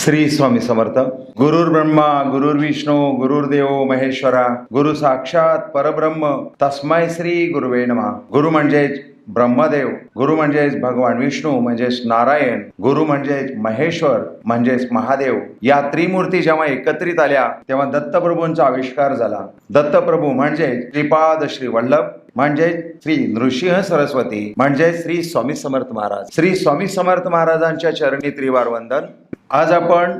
श्री स्वामी समर्थ. गुरुर्ब्रह्मा गुरुर्विष्णू गुरुर्देव महेश्वरा, गुरु साक्षात परब्रह्म तस्मै श्री गुरुवे नमः. गुरु म्हणजेच ब्रह्मदेव, गुरु म्हणजेच भगवान विष्णू म्हणजेच नारायण, गुरु म्हणजेच महेश्वर म्हणजेच महादेव. या त्रिमूर्ती जेव्हा एकत्रित आल्या तेव्हा दत्तप्रभूंचा आविष्कार झाला. दत्तप्रभू म्हणजे श्रीपाद श्री वल्लभ म्हणजे श्री नृसिंह सरस्वती म्हणजे श्री स्वामी समर्थ महाराज. श्री स्वामी समर्थ महाराजांच्या चरणी त्रिवार वंदन. आज आपण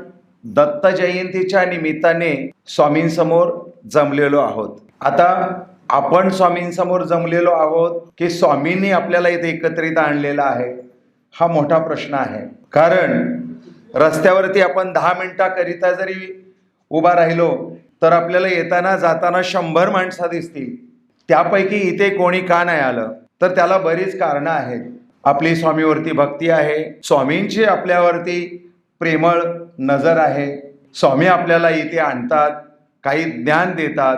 दत्त जयंतीच्या निमित्ताने स्वामींसमोर जमलेलो आहोत. आता आपण स्वामींसमोर जमलेलो आहोत की स्वामींनी आपल्याला इथे एकत्रित आणलेला आहे, हा मोठा प्रश्न आहे. कारण रस्त्यावरती आपण 10 मिनिटाकरिता जरी उभा राहिलो तर आपल्याला येताना जाताना 100 माणसं दिसतील. त्यापैकी इथे कोणी का नाही आलं तर त्याला बरीच कारणं आहेत. आपली स्वामीवरती भक्ती आहे, स्वामींची आपल्यावरती प्रेमळ नजर आहे. स्वामी आपल्याला इथे आणतात, काही ज्ञान देतात,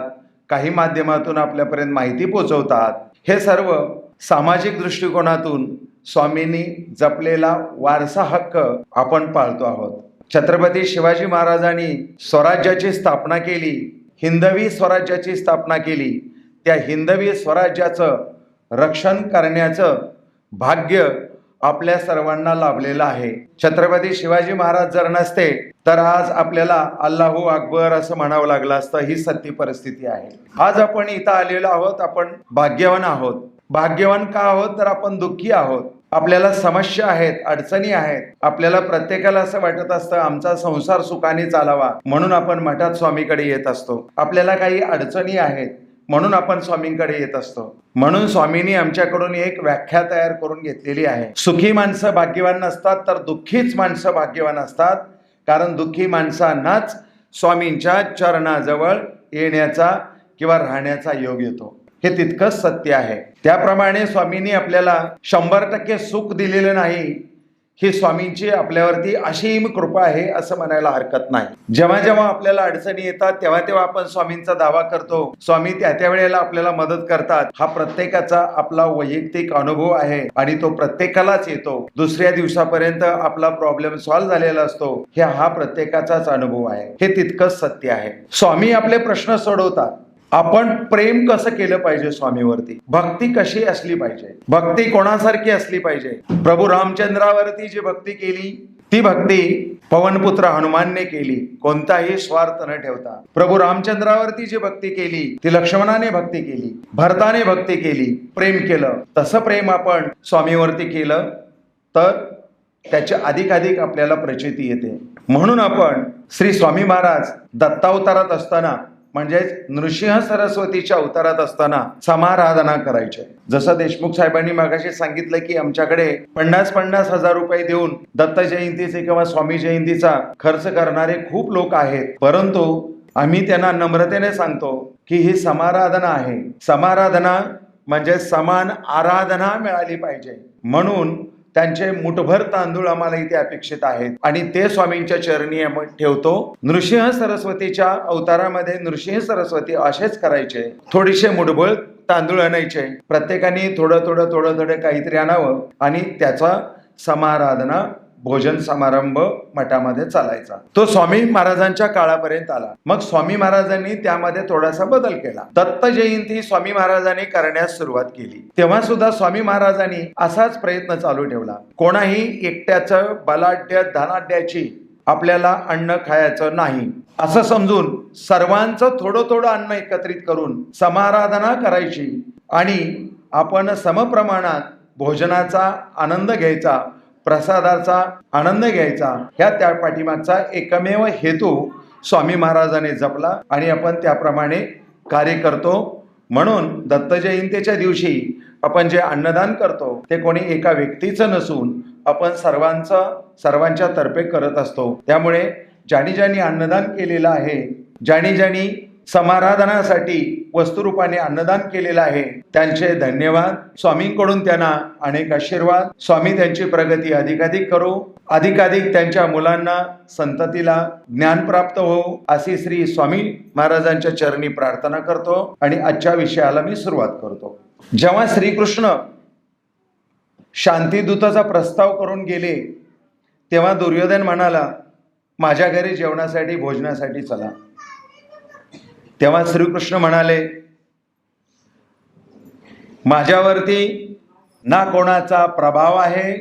काही माध्यमातून आपल्यापर्यंत माहिती पोचवतात. हे सर्व सामाजिक दृष्टिकोनातून स्वामींनी जपलेला वारसा हक्क आपण पाळतो आहोत. छत्रपती शिवाजी महाराजांनी स्वराज्याची स्थापना केली, हिंदवी स्वराज्याची स्थापना केली. त्या हिंदवी स्वराज्याचं रक्षण करण्याचं भाग्य आपल्या सर्वांना लाभलेलं आहे. छत्रपती शिवाजी महाराज जर नसते तर आज आपल्याला अल्लाहू अकबर असं म्हणावं लागलं असतं. ही सत्य परिस्थिती आहे. आज आपण इथं आलेलो आहोत, आपण भाग्यवान आहोत. भाग्यवान का आहोत तर आपण दुःखी आहोत. आपल्याला समस्या आहेत, अडचणी आहेत. आपल्याला प्रत्येकाला असं वाटत असतं आमचा संसार सुखाने चालावा म्हणून आपण मठात स्वामीकडे येत असतो. आपल्याला काही अडचणी आहेत म्हणून आपण स्वामींकडे येत असतो. म्हणून स्वामींनी आमच्याकडून एक व्याख्या तयार करून घेतलेली आहे. सुखी माणसं भाग्यवान नसतात तर दुःखीच माणसं भाग्यवान असतात. कारण दुःखी माणसांनाच स्वामींच्या चरणाजवळ येण्याचा किंवा राहण्याचा योग येतो. हे तितकंच सत्य आहे. त्याप्रमाणे स्वामींनी आपल्याला 100% सुख दिलेलं नाही. ही स्वामींची आपल्यावरती असीम कृपा आहे असं म्हणायला हरकत नाही. जेव्हा जेव्हा आपल्याला अडचणी येतात तेव्हा तेव्हा आपण स्वामींचा दावा करतो. स्वामी त्या वेळेला आपल्याला मदत करतात. हा प्रत्येकाचा आपला वैयक्तिक अनुभव आहे आणि तो प्रत्येकालाच येतो. दुसऱ्या दिवसापर्यंत आपला प्रॉब्लेम सॉल्व्ह झालेला असतो. हा प्रत्येकाचाच अनुभव आहे. हे तितकंच सत्य आहे. स्वामी आपले प्रश्न सोडवतात. आपण प्रेम कसं केलं पाहिजे स्वामीवरती, भक्ती कशी असली पाहिजे, भक्ती कोणासारखी असली पाहिजे. प्रभू रामचंद्रावरती जी भक्ती केली ती भक्ती पवनपुत्र हनुमानने केली, कोणताही स्वार्थ न ठेवता. प्रभू रामचंद्रावरती जी भक्ती केली ती लक्ष्मणाने भक्ती केली, भरताने भक्ती केली, प्रेम केलं. तसं प्रेम आपण स्वामीवरती केलं तर त्याच्या अधिकाधिक आपल्याला प्रचिती येते. म्हणून आपण श्री स्वामी महाराज दत्तावतारात असताना म्हणजेच नृसिंह सरस्वतीच्या अवतारात असताना समाराधना करायचे. जसं देशमुख साहेबांनी मागाशी सांगितलं की आमच्याकडे 50-50 हजार रुपये देऊन दत्त जयंतीचे किंवा स्वामी जयंतीचा खर्च करणारे खूप लोक आहेत. परंतु आम्ही त्यांना नम्रतेने सांगतो की ही समाराधना आहे. समाराधना म्हणजे समान आराधना मिळाली पाहिजे. म्हणून त्यांचे मुठभर तांदूळ आम्हाला इथे अपेक्षित आहेत आणि ते स्वामींच्या चरणी आपण ठेवतो. नृसिंह सरस्वतीच्या अवतारामध्ये नृसिंह सरस्वती असेच करायचे. थोडीशे मुठभर तांदूळ आणायचे, प्रत्येकाने थोडं थोडं थोडं थोडं काहीतरी आणावं आणि त्याचा समाराधना भोजन समारंभ मठामध्ये चालायचा. तो स्वामी महाराजांच्या काळापर्यंत आला. मग स्वामी महाराजांनी त्यामध्ये थोडासा बदल केला. दत्त जयंती स्वामी महाराजांनी करण्यास सुरुवात केली. तेव्हा सुद्धा स्वामी महाराजांनी असाच प्रयत्न चालू ठेवला. कोणाही एकट्याचं बलाढ्य धनाढ्याची आपल्याला अन्न खायचं नाही असं समजून सर्वांचं थोडं थोडं अन्न एकत्रित करून समाराधना करायची आणि आपण समप्रमाणात भोजनाचा आनंद घ्यायचा, प्रसादाचा आनंद घ्यायचा. त्या पाठीमागचा एकमेव हेतू स्वामी महाराजांनी जपला आणि आपण त्याप्रमाणे कार्य करतो. म्हणून दत्त जयंतीच्या दिवशी आपण जे अन्नदान करतो ते कोणी एका व्यक्तीचं नसून आपण सर्वांच्या तर्फे करत असतो. त्यामुळे ज्यांनी अन्नदान केलेलं आहे, ज्यांनी समाराधनासाठी वस्तुरूपाने अन्नदान केलेलं आहे त्यांचे धन्यवाद. स्वामींकडून त्यांना अनेक आशीर्वाद. स्वामी त्यांची प्रगती अधिकाधिक करो, अधिकाधिक त्यांच्या मुलांना संततीला ज्ञान प्राप्त हो अशी श्री स्वामी महाराजांच्या चरणी प्रार्थना करतो आणि आजच्या विषयाला मी सुरुवात करतो. जेव्हा श्रीकृष्ण शांतिदूताचा प्रस्ताव करून गेले तेव्हा दुर्योधन म्हणाला माझ्या घरी जेवणासाठी भोजनासाठी चला. तेव्हा श्रीकृष्ण म्हणाले, माझ्यावरती ना कोणाचा प्रभाव आहे,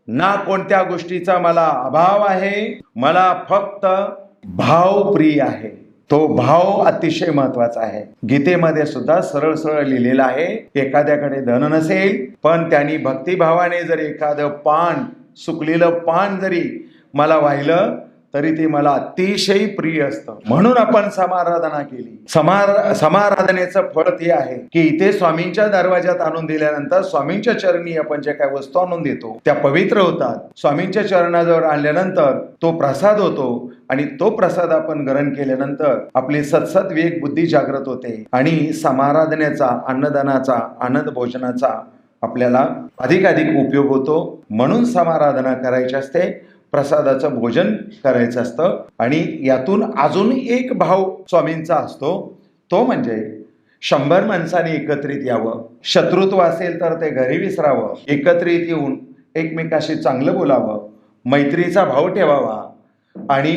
ना कोणत्या गोष्टीचा मला अभाव आहे, मला फक्त भाव प्रिय आहे. तो भाव अतिशय महत्वाचा आहे. गीतेमध्ये सुद्धा सरळ सरळ लिहिलेला आहे, एखाद्याकडे धन नसेल पण त्यांनी भक्तिभावाने जर एखादं पान, सुकलेलं पान जरी मला वाहिलं तरी ते मला अतिशय प्रिय असतं. म्हणून आपण समाराधना केली. समाराधनेचं फळ ते आहे की इथे स्वामींच्या दरवाजात आणून दिल्यानंतर स्वामींच्या चरणी आपण जे काय वस्तू आणून देतो त्या पवित्र होतात. स्वामींच्या चरणाजवळ आणल्यानंतर तो प्रसाद होतो आणि तो प्रसाद आपण ग्रहण केल्यानंतर आपली सतसत विवेक बुद्धी जागृत होते आणि समाराधनेचा, अन्नदानाचा, आनंद भोजनाचा आपल्याला अधिकाधिक उपयोग होतो. म्हणून समाराधना करायची असते, प्रसादाचं भोजन करायचं असतं. आणि यातून अजून एक भाव स्वामींचा असतो, तो म्हणजे 100 माणसांनी एकत्रित यावं. शत्रुत्व असेल तर ते घरी विसरावं, एकत्रित येऊन एकमेकाशी चांगलं बोलावं, मैत्रीचा भाव ठेवावा आणि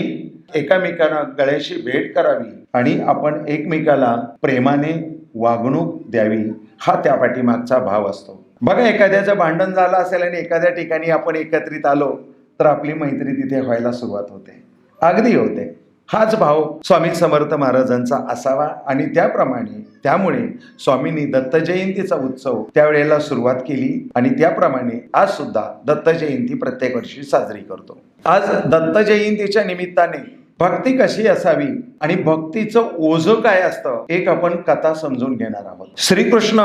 एकामेकांना गळ्याशी भेट करावी आणि आपण एकमेकाला प्रेमाने वागणूक द्यावी, हा त्या पाठीमागचा भाव असतो. बघा, एखाद्याचं भांडण झालं असेल आणि एखाद्या ठिकाणी आपण एकत्रित आलो तर आपली मैत्री तिथे व्हायला सुरुवात होते, अगदी होते. हाच भाव स्वामी समर्थ महाराजांचा असावा. आणि त्यामुळे स्वामींनी दत्त जयंतीचा उत्सव त्यावेळेला सुरुवात केली आणि त्याप्रमाणे आज सुद्धा दत्त जयंती प्रत्येक वर्षी साजरी करतो. आज दत्त जयंतीच्या निमित्ताने भक्ती कशी असावी आणि भक्तीचं ओझं काय असतं एक आपण कथा समजून घेणार आहोत. श्रीकृष्ण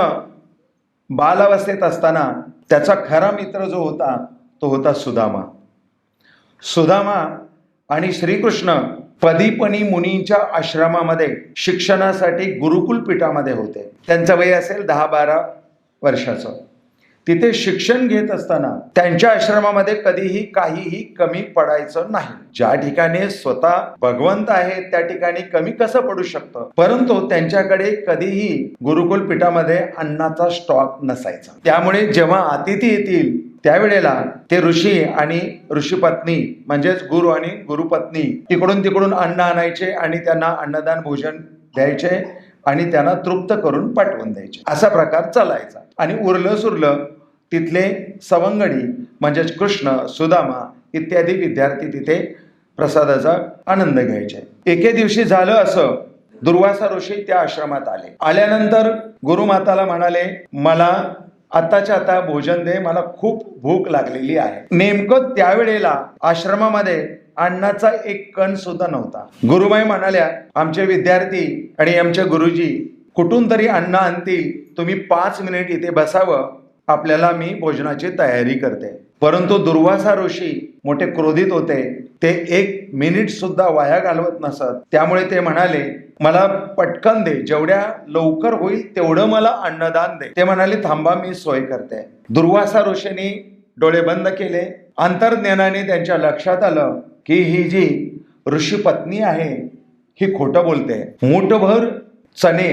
बालावस्थेत असताना त्याचा खरा मित्र जो होता तो होता सुदामा. सुदामा आणि श्रीकृष्ण पदीपनी मुनींच्या आश्रमामध्ये शिक्षणासाठी गुरुकुल पीठामध्ये होते. त्यांचं वय असेल 10-12 वर्षाचं. तिथे शिक्षण घेत असताना त्यांच्या आश्रमामध्ये कधीही काहीही कमी पडायचं नाही. ज्या ठिकाणी स्वतः भगवंत आहे त्या ठिकाणी कमी कसं पडू शकतं, परंतु त्यांच्याकडे कधीही गुरुकुल पीठामध्ये अन्नाचा स्टॉक नसायचा. त्यामुळे जेव्हा अतिथी येतील त्यावेळेला ते ऋषी आणि ऋषीपत्नी म्हणजेच गुरु आणि गुरुपत्नी तिकडून तिकडून अन्न आणायचे आणि त्यांना अन्नदान भोजन द्यायचे आणि त्यांना तृप्त करून पाठवून द्यायचे. असा प्रकार चालायचा. आणि उरलं सुरलं तिथले सवंगडी म्हणजेच कृष्ण, सुदामा इत्यादी विद्यार्थी तिथे प्रसादाचा आनंद घ्यायचे. एके दिवशी झालं असं, दुर्वासा ऋषी त्या आश्रमात आले. आल्यानंतर गुरुमाताला म्हणाले, मला आताच्या आता भोजन दे, मला खूप भूक लागलेली आहे. नेमकं त्यावेळेला आश्रमामध्ये अन्नाचा एक कण सुद्धा नव्हता. गुरुबाई म्हणाल्या, आमचे विद्यार्थी आणि आमचे गुरुजी कुठून तरी अन्न आणतील, तुम्ही 5 मिनिट इथे बसावं, आपल्याला मी भोजनाची तयारी करते. परंतु दुर्वासा ऋषी मोठे क्रोधित होते. ते 1 मिनिट सुद्धा वाया घालवत नसत. त्यामुळे ते म्हणाले, मला पटकन दे, जेवढ्या लवकर होईल तेवढं मला अन्नदान दे. ते म्हणाले, थांबा, मी सोय करते. दुर्वासा ऋषींनी डोळे बंद केले. अंतर्ज्ञानाने त्यांच्या लक्षात आलं की ही जी ऋषी पत्नी आहे ही खोटं बोलते. मूठभर चणे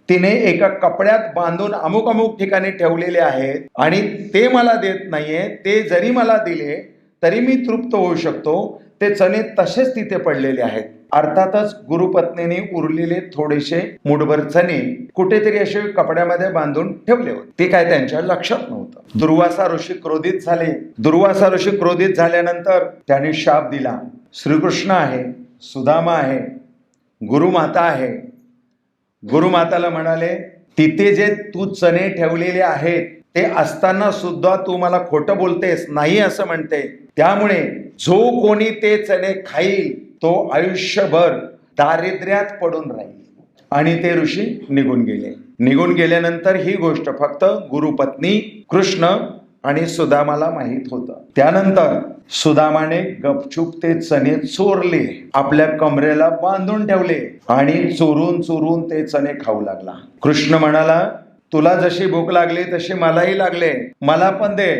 तिने एका कपड्यात बांधून अमुक अमुक ठिकाणी ठेवलेले आहेत आणि ते मला देत नाहीये. ते जरी मला दिले तरी मी तृप्त होऊ शकतो. ते चणे तसेच तिथे पडलेले आहेत. अर्थातच गुरुपत्नीने उरलेले थोडेसे मुठभर चणे कुठेतरी असे कपड्यामध्ये बांधून ठेवले होते. ते काय त्यांच्या लक्षात नव्हतं. दुर्वासा ऋषी क्रोधित झाले. दुर्वासा ऋषी क्रोधित झाल्यानंतर त्याने शाप दिला. श्रीकृष्ण आहे, सुदामा आहे, गुरुमाता आहे. गुरुमाताला म्हणाले, तिथे जे तू चणे ठेवलेले आहेत ते असताना सुद्धा तू मला खोटं बोलतेस, नाही असं म्हणते. त्यामुळे जो कोणी ते चणे खाईल तो आयुष्यभर दारिद्र्यात पडून राहील. आणि ते ऋषी निघून गेले. निघून गेल्यानंतर ही गोष्ट फक्त गुरुपत्नी, कृष्ण आणि सुदामाला माहीत होतं. त्यानंतर सुदामाने गपचूप ते चणे चोरले, आपल्या कमरेला बांधून ठेवले आणि चोरून चोरून ते चणे खाऊ लागला. कृष्ण म्हणाला, तुला जशी भूक लागली तशी मलाही लागले, मला पण दे.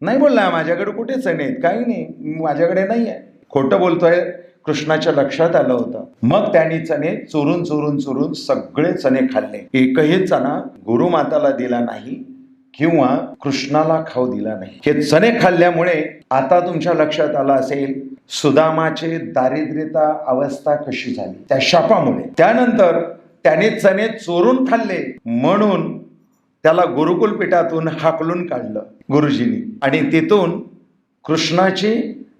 नाही बोलला, माझ्याकडे कुठे चणे आहेत, काही नाही, माझ्याकडे नाही आहे. खोटं बोलतोय. कृष्णाच्या लक्षात आलं होतं. मग त्यांनी चणे चोरून चोरून चोरून सगळे चणे खाल्ले. एकही चणा गुरुमाताला दिला नाही किंवा कृष्णाला खाऊ दिला नाही. हे चणे खाल्ल्यामुळे आता तुमच्या लक्षात आलं असेल, सुदामाची दारिद्र्यता अवस्था कशी झाली त्या शापामुळे. त्यानंतर त्याने चणे चोरून खाल्ले म्हणून त्याला गुरुकुल पीठातून हाकलून काढलं गुरुजींनी, आणि तिथून कृष्णाची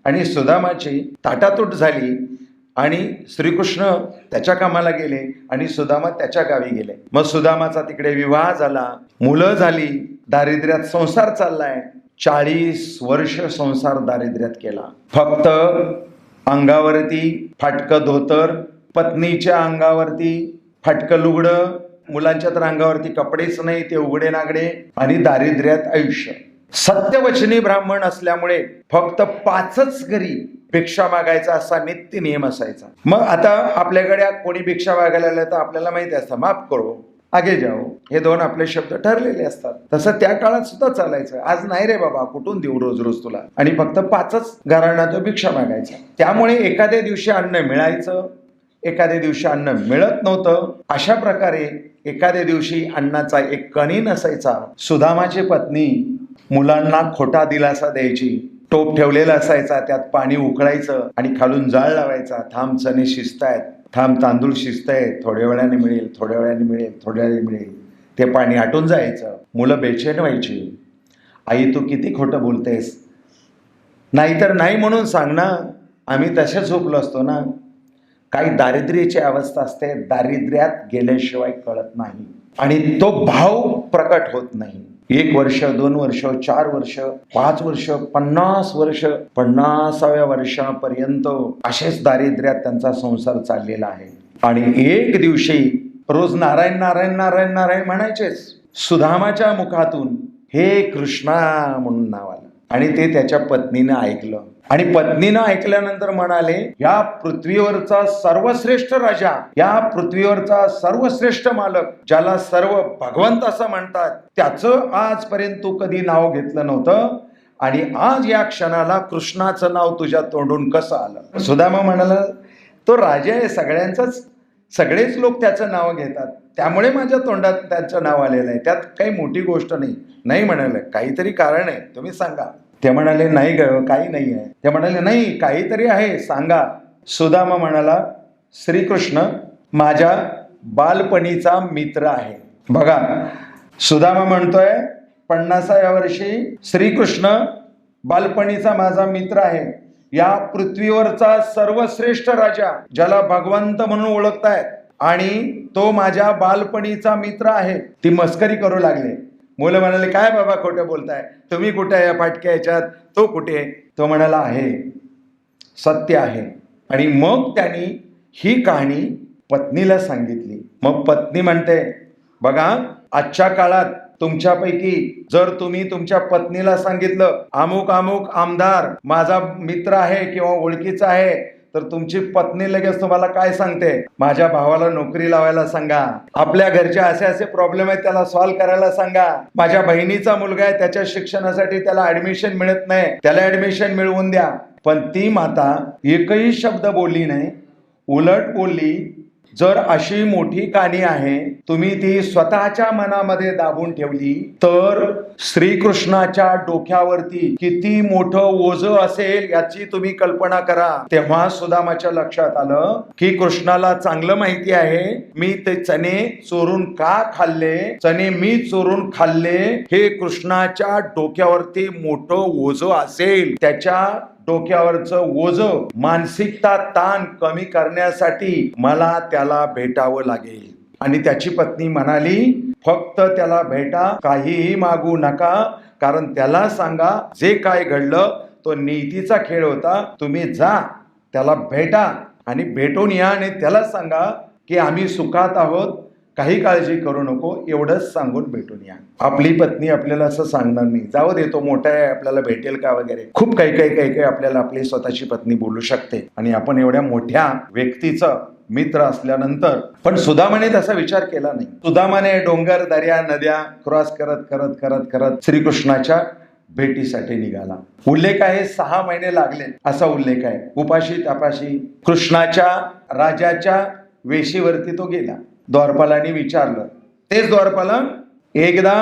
आणि सुदामाची ताटातूट झाली आणि श्रीकृष्ण त्याच्या कामाला गेले आणि सुदामा त्याच्या गावी गेले. मग सुदामाचा तिकडे विवाह झाला, मुलं झाली, दारिद्र्यात संसार चाललाय. 40 वर्ष संसार दारिद्र्यात केला. फक्त अंगावरती फाटकं धोतर, पत्नीच्या अंगावरती फाटकं लुगडं, मुलांच्या तर अंगावरती कपडेच नाही, ते उघडे नागडे, आणि दारिद्र्यात आयुष्य. सत्यवचनी ब्राह्मण असल्यामुळे फक्त 5च घरी भिक्षा मागायचा असा नित्य नियम असायचा. मग आता आपल्याकडे कोणी भिक्षा मागायला आलं तर आपल्याला माहिती असतं, माफ करो आगे जाओ, हे 2 आपले शब्द ठरलेले असतात. तसं त्या काळात सुद्धा चालायचं. आज नाही रे बाबा, कुठून देऊ रोज रोज तुला, आणि फक्त 5च घरांना तो भिक्षा मागायचा. त्यामुळे एखाद्या दिवशी अन्न मिळायचं, एखाद्या दिवशी अन्न मिळत नव्हतं. अशा प्रकारे एखाद्या दिवशी अन्नाचा एक कणी नसायचा. सुदामाची पत्नी मुलांना खोटा दिलासा द्यायची. टोप ठेवलेला असायचा, त्यात पाणी उकळायचं आणि खालून जाळ लावायचा. थांब चणे शिजतायत, थांब तांदूळ शिजतायत, थोड्या वेळाने मिळेल, थोड्या वेळाने मिळेल, थोड्या वेळाने मिळेल. ते पाणी आटून जायचं. मुलं बेचैन व्हायची. आई तू किती खोटं बोलतेस, नाहीतर नाही म्हणून सांग ना, आम्ही तसेच झोपलो असतो ना. काही दारिद्र्याची अवस्था असते, दारिद्र्यात गेल्याशिवाय कळत नाही आणि तो भाव प्रकट होत नाही. 1 वर्ष, 2 वर्ष, 4 वर्ष, 5 वर्ष, 50 वर्ष, 50व्या वर्षापर्यंत असेच दारिद्र्यात त्यांचा संसार चाललेला आहे. आणि एक दिवशी रोज नारायण नारायण नारायण नारायण म्हणायचेच. सुदामाच्या मुखातून हे कृष्णा म्हणून नाव आलं आणि ते त्याच्या पत्नीनं ऐकलं. आणि पत्नीनं ऐकल्यानंतर म्हणाले, या पृथ्वीवरचा सर्वश्रेष्ठ राजा, या पृथ्वीवरचा सर्वश्रेष्ठ मालक, ज्याला सर्व भगवंत असं म्हणतात, त्याचं आजपर्यंत तू कधी नाव घेतलं नव्हतं आणि आज या क्षणाला कृष्णाचं नाव तुझ्या तोंडून कसं आलं. सुदामा म्हणाला, तो राजा आहे सगळ्यांचाच, सगळेच लोक त्याचं नाव घेतात, त्यामुळे माझ्या तोंडात त्याचं नाव आलेलं आहे, त्यात काही मोठी गोष्ट नाही. नाही म्हणाले, काहीतरी कारण आहे, तुम्ही सांगा. ते म्हणाले, नाही ग, काही नाही आहे. ते म्हणाले, नाही काहीतरी आहे, सांगा. सुदामा म्हणाला, श्रीकृष्ण माझ्या बालपणीचा मित्र आहे. बघा, सुदामा म्हणतोय 50व्या वर्षी श्रीकृष्ण बालपणीचा माझा मित्र आहे. या पृथ्वीवरचा सर्वश्रेष्ठ राजा, ज्याला भगवंत म्हणून ओळखतायत, आणि तो माझ्या बालपणीचा मित्र आहे. ती मस्करी करू लागले. मुलं म्हणाले, काय बाबा खोटं बोलताय, तुम्ही कुठे आहे फाटक्या ह्याच्यात, तो कुठे. तो म्हणाला, आहे, सत्य आहे. आणि मग त्यांनी ही कहाणी पत्नीला सांगितली. मग पत्नी म्हणते, बघा, आजच्या काळात तुमच्यापैकी जर तुम्ही तुमच्या पत्नीला सांगितलं, अमुक अमुक आमदार माझा मित्र आहे किंवा ओळखीचा आहे, तर तुमची पत्नी लगेच तुम्हाला काय सांगते, माझ्या भावाला नोकरी लावायला सांगा, आपल्या घरचे असे असे प्रॉब्लेम आहेत त्याला सॉल्व्ह करायला सांगा, माझ्या बहिणीचा मुलगा आहे त्याच्या शिक्षणासाठी त्याला ऍडमिशन मिळत नाही, त्याला ऍडमिशन मिळवून द्या. पण ती माता एकही शब्द बोलली नाही. उलट बोलली, जर अशी मोठी कहाणी आहे, तुम्ही ती स्वतःच्या मनामध्ये दाबून ठेवली, तर श्रीकृष्णाच्या डोक्यावरती किती मोठं ओझं असेल याची तुम्ही कल्पना करा. तेव्हा सुदामाच्या लक्षात आलं की कृष्णाला चांगलं माहिती आहे, मी ते चणे चोरून का खाल्ले, चणे मी चोरून खाल्ले हे कृष्णाच्या डोक्यावरती मोठं ओझं असेल. त्याच्या डोक्यावरचं ओझं, मानसिकता ताण कमी करण्यासाठी मला त्याला भेटावं लागेल. आणि त्याची पत्नी म्हणाली, फक्त त्याला भेटा, काहीही मागू नका, कारण त्याला सांगा जे काय घडलं तो नीतीचा खेळ होता, तुम्ही जा त्याला भेटा आणि भेटून या आणि त्याला सांगा की आम्ही सुखात आहोत, काही काळजी करू नको, एवढंच सांगून भेटून या. आपली पत्नी आपल्याला असं सांगणार नाही, जाऊ दे तो मोठा आहे आपल्याला भेटेल का वगैरे. खूप काही आपल्याला आपली स्वतःची पत्नी बोलू शकते आणि आपण एवढ्या मोठ्या व्यक्तीचं मित्र असल्यानंतर. पण सुदामाने तसा विचार केला नाही. सुदामाने डोंगर, दर्या, नद्या क्रॉस करत करत करत करत श्रीकृष्णाच्या भेटीसाठी निघाला. उल्लेख आहे 6 महिने लागले असा उल्लेख आहे. उपाशी तापाशी कृष्णाच्या राजाच्या वेशीवरती तो गेला. द्वारपालांनी विचारलं. तेच द्वारपाल एकदा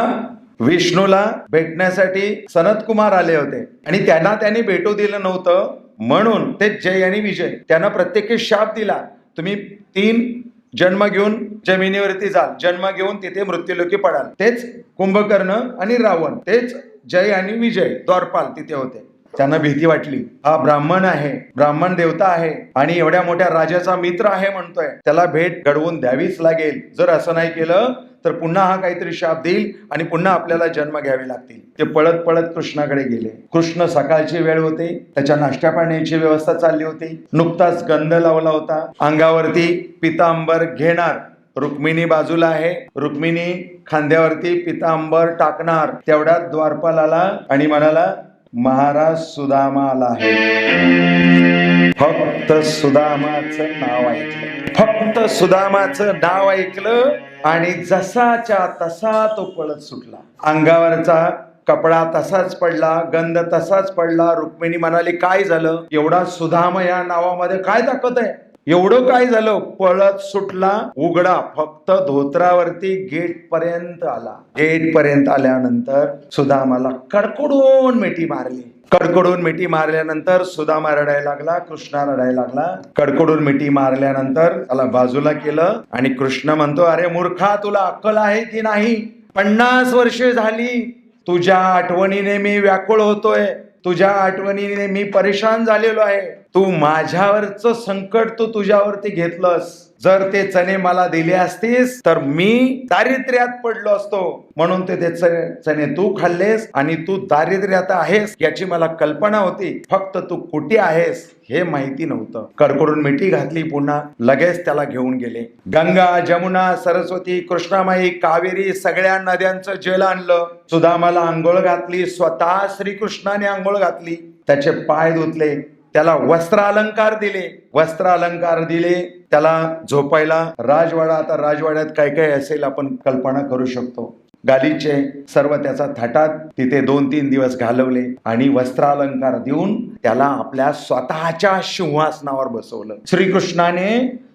विष्णूला भेटण्यासाठी सनत कुमार आले होते आणि त्यांनी भेटू दिलं नव्हतं म्हणून ते जय आणि विजय. त्यानं प्रत्येकी शाप दिला, तुम्ही 3 जन्म घेऊन जमिनीवरती जाल, जन्म घेऊन तिथे मृत्यूलोकी पडाल. तेच कुंभकर्ण आणि रावण, तेच जय आणि विजय द्वारपाल तिथे होते. त्यांना भीती वाटली, हा ब्राह्मण आहे, ब्राह्मण देवता आहे आणि एवढ्या मोठ्या राजाचा मित्र आहे म्हणतोय, त्याला भेट घडवून द्यावीच लागेल. जर असं नाही केलं तर पुन्हा हा काहीतरी शाप देईल आणि पुन्हा आपल्याला जन्म घ्यावे लागतील. ते पळत पळत कृष्णाकडे गेले. कृष्ण सकाळची वेळ होते, त्याच्या नाश्ता पाण्याची व्यवस्था चालली होती. नुकताच गंध लावला होता, अंगावरती पितांबर घेणार. रुक्मिणी बाजूला आहे, रुक्मिणी खांद्यावरती पितांबर टाकणार. तेवढ्यात द्वारपाल आला आणि म्हणाला, महाराज सुदामा आला आहे. फक्त सुदामाचं नाव ऐकलं, फक्त सुदामाचं नाव ऐकलं आणि जसाच्या तसा तो पळत सुटला. अंगावरचा कपडा तसाच पडला, गंध तसाच पडला. रुक्मिणी म्हणाली, काय झालं? एवढा सुदामा या नावामध्ये काय ताकद आहे? एवढं काय झालं? पळत सुटला, उघडा, फक्त धोत्रावरती गेट पर्यंत आला. गेट पर्यंत आल्यानंतर सुदामाला कडकडून मिठी मारली. कडकडून मिठी मारल्यानंतर सुदामा रडायला लागला, कृष्णा रडायला लागला. कडकडून मिठी मारल्यानंतर त्याला बाजूला केलं आणि कृष्ण म्हणतो, अरे मूर्खा, तुला अक्कल आहे की नाही? 50 वर्षे झाली तुझ्या आठवणीने मी व्याकुळ होतोय, तुझ्या आठवणीने मी परेशान झालेलो आहे. तू माझ्यावरचं संकट तू तुझ्यावरती घेतलंस. जर ते चणे मला दिले असतीस तर मी दारिद्र्यात पडलो असतो, म्हणून ते चणे तू खाल्लेस आणि तू दारिद्र्यात आहेस याची मला कल्पना होती. फक्त तू कुठे आहेस हे माहिती नव्हतं. कडकडून मिठी घातली. पुन्हा लगेच त्याला घेऊन गेले. गंगा, जमुना, सरस्वती, कृष्णामाई, कावेरी सगळ्या नद्यांचं जल आणलं. सुदामाला आंघोळ घातली, स्वतः श्रीकृष्णाने आंघोळ घातली. त्याचे पाय धुतले, त्याला वस्त्र अलंकार दिले. वस्त्र अलंकार दिले, त्याला झोपायला राजवाडा. आता राजवाड्यात काय काय असेल आपण कल्पना करू शकतो. गालिचे सर्व त्याचा थाटात तिथे 2-3 दिवस घालवले आणि वस्त्र अलंकार देऊन त्याला आपल्या स्वतःच्या सिंहासनावर बसवलं. श्रीकृष्णाने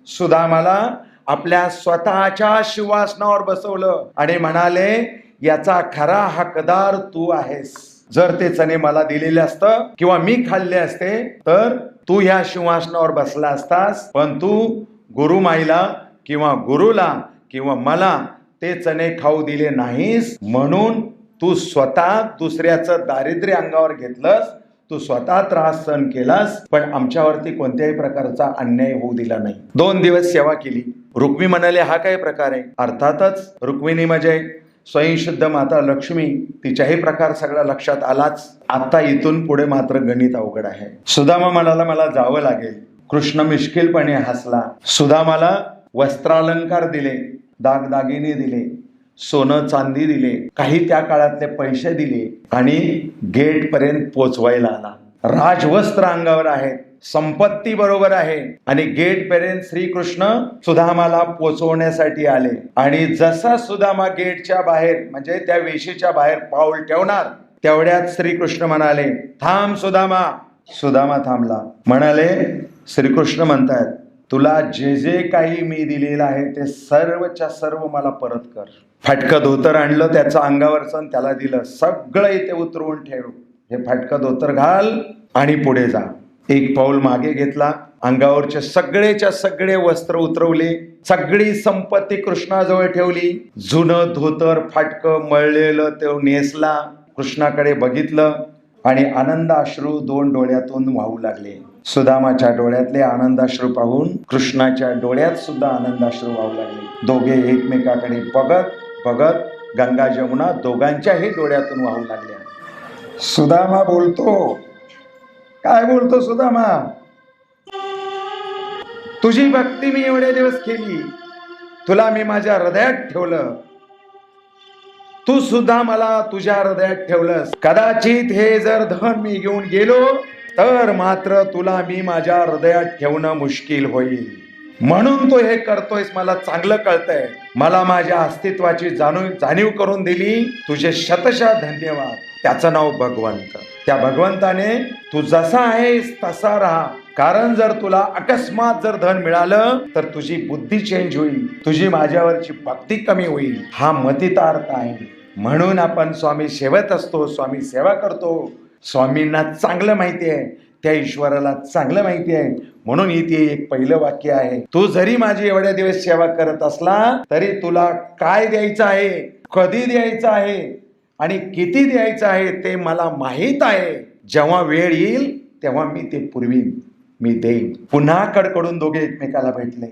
सुदामाला आपल्या स्वतःच्या सिंहासनावर बसवलं आणि म्हणाले, याचा खरा हकदार तू आहेस. जर ते चणे मला दिलेले असतं किंवा मी खाल्ले असते तर तू ह्या सिंहासनावर बसला असतास, पण तू गुरुमाईला किंवा गुरुला किंवा मला ते चणे खाऊ दिले नाहीस, म्हणून तू स्वतः दुसऱ्याचं दारिद्र्य अंगावर घेतलंस, तू स्वतः त्रास सहन केलास, पण आमच्यावरती कोणत्याही प्रकारचा अन्याय होऊ दिला नाही. 2 दिवस सेवा केली. रुक्मी म्हणाले, हा काय प्रकार आहे? अर्थातच रुक्मिणी म्हणजे स्वयंशुद्ध माता लक्ष्मी, तिच्याही प्रकार सगळा लक्षात आलाच. आता इथून पुढे मात्र गणित अवघड आहे. सुदामा म्हणाला, मला जावं लागेल. कृष्ण मिश्किलपणे हसला. सुदामाला वस्त्रालंकार दिले, दागदागिने दिले, सोनं चांदी दिले, काही त्या काळातले पैसे दिले आणि गेट पर्यंत पोचवायला आला. राजवस्त्र अंगावर आहे, संपत्ती बरोबर आहे आणि गेट पर्यंत श्रीकृष्ण सुदामाला पोचवण्यासाठी आले. आणि जसा सुदामा गेटच्या बाहेर म्हणजे त्या वेशीच्या बाहेर पाऊल ठेवणार तेवढ्यात श्रीकृष्ण म्हणाले, थांब सुदामा. सुदामा थांबला. म्हणाले, श्रीकृष्ण म्हणतायत, तुला जे जे काही मी दिलेलं आहे ते सर्वच्या सर्व मला परत कर. फाटकं धोतर आणलं त्याचं अंगावरचं, त्याला दिलं. सगळं इथे उतरवून ठेव, हे फाटकं धोतर घाल आणि पुढे जा. 1 पाऊल मागे घेतला, अंगावरचे सगळेच्या सगळे वस्त्र उतरवले, सगळी संपत्ती कृष्णाजवळ ठेवली. जुनं धोतर फाटकं मळलेलं ते नेसला. कृष्णाकडे बघितलं आणि आनंदाश्रू 2 डोळ्यातून वाहू लागले. सुदामाच्या डोळ्यातले आनंदाश्रू पाहून कृष्णाच्या डोळ्यात सुद्धा आनंदाश्रू वाहू लागले. दोघे एकमेकाकडे बघत बघत गंगा जमुना दोघांच्याही डोळ्यातून वाहू लागल्या. सुदामा बोलतो, काय बोलतो सुदामा? तुझी भक्ती मी एवढे दिवस केली, तुला मी माझ्या हृदयात ठेवलं, तू सुद्धा मला तुझ्या हृदयात ठेवलंस. कदाचित हे जर धन मी घेऊन गेलो तर मात्र तुला मी माझ्या हृदयात ठेवणं मुश्किल होईल. म्हणून तो हे करतोयस, मला चांगलं कळतंय. मला माझ्या अस्तित्वाची जाणीव करून दिली, तुझे शतशः धन्यवाद. त्याचं नाव भगवंत. त्या भगवंताने तू जसा आहेस तसा राहा, कारण जर तुला अकस्मात जर धन मिळालं तर तुझी बुद्धी चेंज होईल, तुझी माझ्यावरची भक्ती कमी होईल. हा मतितार्थ आहे. म्हणून आपण स्वामी सेवत असतो, स्वामी सेवा करतो. स्वामींना चांगलं माहिती आहे त्या ईश्वराला चांगलं माहिती आहे. म्हणून इथे एक पहिलं वाक्य आहे, तू जरी माझी एवढ्या दिवस सेवा करत असला तरी तुला काय द्यायचं आहे, कधी द्यायचं आहे आणि किती द्यायचं आहे ते मला माहीत आहे. जेव्हा वेळ येईल तेव्हा मी ते पुरवीन, मी देईन. पुन्हा कडकडून दोघे एकमेकाला भेटले,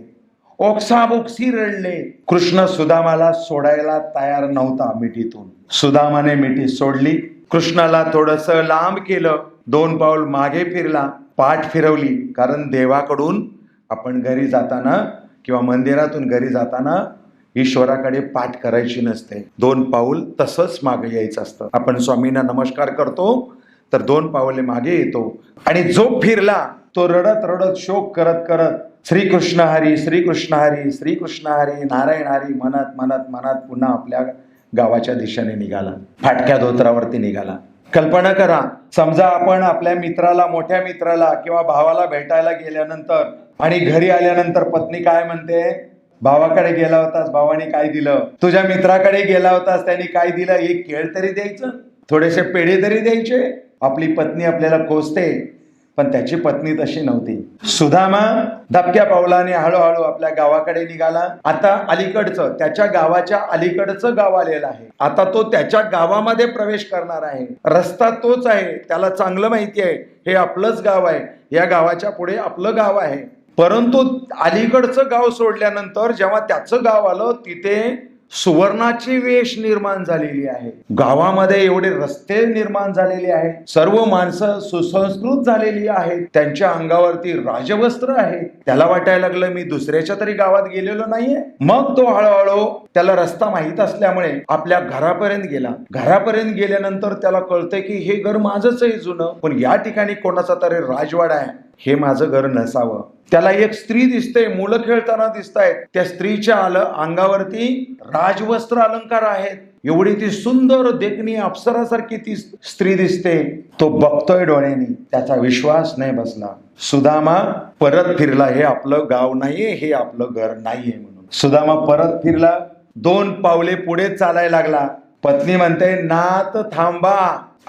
ओक्साबोक्सी रडले. कृष्ण सुदामाला सोडायला तयार नव्हता मिठीतून. सुदामाने मिठी सोडली, कृष्णाला थोडस लांब केलं, 2 पाऊल मागे फिरला, पाठ फिरवली. कारण देवाकडून आपण घरी जाताना किंवा मंदिरातून घरी जाताना ईश्वराकडे पाठ करायची नसते, 2 पाऊल तसंच मागे यायचं असतं. आपण स्वामींना नमस्कार करतो तर 2 पावले मागे येतो आणि जो फिरला तो रडत रडत शोक करत करत श्रीकृष्ण हरी श्रीकृष्ण हरी श्रीकृष्ण हरी नारायण हरी म्हणत म्हणत म्हणत पुन्हा आपल्या गावाच्या दिशेने निघाला, फाटक्या धोत्रावरती निघाला. कल्पना करा, समजा आपण आपल्या मित्राला, मोठ्या मित्राला किंवा भावाला भेटायला गेल्यानंतर आणि घरी आल्यानंतर पत्नी काय म्हणते, भावाकडे गेला होतास, भावाने काय दिलं, तुझ्या मित्राकडे गेला होतास, त्यांनी काय दिलं, एक केळ तरी द्यायचं, थोडेसे पेढे तरी द्यायचे. आपली पत्नी आपल्याला कोसते, पण त्याची पत्नी तशी नव्हती. सुदामा दबक्या पावलाने हळूहळू आपल्या गावाकडे निघाला. आता अलीकडचं, त्याच्या गावाच्या अलीकडचं गाव आलेलं आहे. आता तो त्याच्या गावामध्ये प्रवेश करणार आहे. रस्ता तोच आहे, त्याला चांगलं माहिती आहे हे आपलंच गाव आहे, या गावाच्या पुढे आपलं गाव आहे. परंतु अलीकडचं गाव सोडल्यानंतर जेव्हा त्याचं गाव आलं तिथे सुवर्णाची वेश निर्माण झालेली आहे. गावामध्ये एवढे रस्ते निर्माण झालेले आहेत, सर्व माणसं सुसंस्कृत झालेली आहेत, त्यांच्या अंगावरती राजवस्त्र आहे. त्याला वाटायला लागलं मी दुसऱ्याच्या तरी गावात गेलेलो नाहीये. मग तो हळूहळू, त्याला रस्ता माहीत असल्यामुळे आपल्या घरापर्यंत गेला. घरापर्यंत गेल्यानंतर त्याला कळतंय की हे घर माझंच आहे जुनं, पण या ठिकाणी कोणाचा तरी राजवाडा आहे, हे माझं घर नसावं. त्याला एक स्त्री दिसते, मुलं खेळताना दिसतायत, त्या स्त्रीच्या अंगावरती राजवस्त्र अलंकार आहेत. एवढी ती सुंदर देखणी अप्सरासारखी ती स्त्री दिसते. तो बघतोय डोळ्यांनी, त्याचा विश्वास नाही बसला. सुदामा परत फिरला, हे आपलं गाव नाहीये, हे आपलं घर नाहीये म्हणून. सुदामा परत फिरला, 2 पावले पुढे चालायला लागला. पत्नी म्हणते, नात थांबा.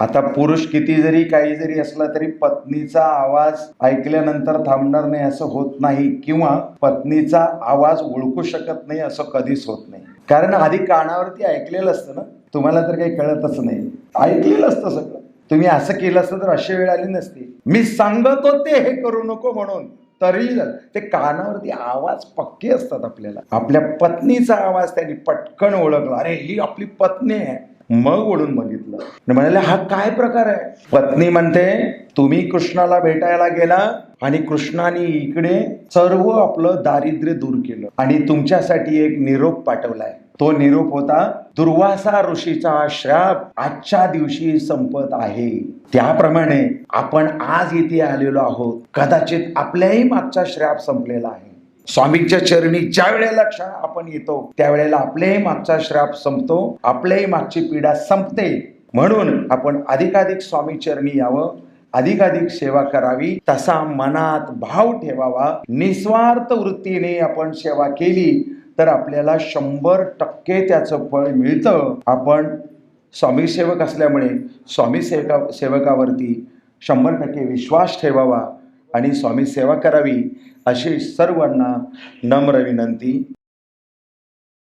आता पुरुष किती जरी काही जरी असला तरी पत्नीचा आवाज ऐकल्यानंतर थांबणार नाही असं होत नाही, किंवा पत्नीचा आवाज ओळखू शकत नाही असं कधीच होत नाही. कारण आधी कानावरती ऐकलेलं असतं ना, तुम्हाला तर काही कळतच नाही, ऐकलेलं असतं सगळं. तुम्ही असं केलं असतं तर अशी वेळ आली नसती. मी सांगत होते हे करू नको म्हणून, तरी ते कानावरती आवाज पक्के असतात. आपल्याला आपल्या पत्नीचा आवाज त्यांनी पटकन ओळखला, अरे ही आपली पत्नी आहे. मग ओढून बघितलं, म्हणाले हा काय प्रकार आहे. पत्नी म्हणते, तुम्ही कृष्णाला भेटायला गेला आणि कृष्णाने इकडे सर्व आपलं दारिद्र्य दूर केलं आणि तुमच्यासाठी एक निरोप पाठवलाय. तो निरोप होता, दुर्वासा ऋषीचा श्राप आजच्या दिवशी संपत आहे. त्याप्रमाणे आपण आज इथे आलेलो आहोत. कदाचित आपल्याही मागचा श्राप संपलेला आहे. स्वामींच्या चरणी ज्या वेळेला आपण येतो त्यावेळेला आपल्याही मागचा श्राप संपतो, आपल्याही मागची पीडा संपते. म्हणून आपण अधिकाधिक स्वामी चरणी यावं, अधिकाधिक सेवा करावी, तसा मनात भाव ठेवावा. निस्वार्थ वृत्तीने आपण सेवा केली तर आपल्याला 100% त्याचं फळ मिळतं. आपण स्वामी सेवक असल्यामुळे स्वामी सेवकावरती 100% विश्वास ठेवावा आणि स्वामी सेवा करावी अशी सर्वांना नम्र विनंती.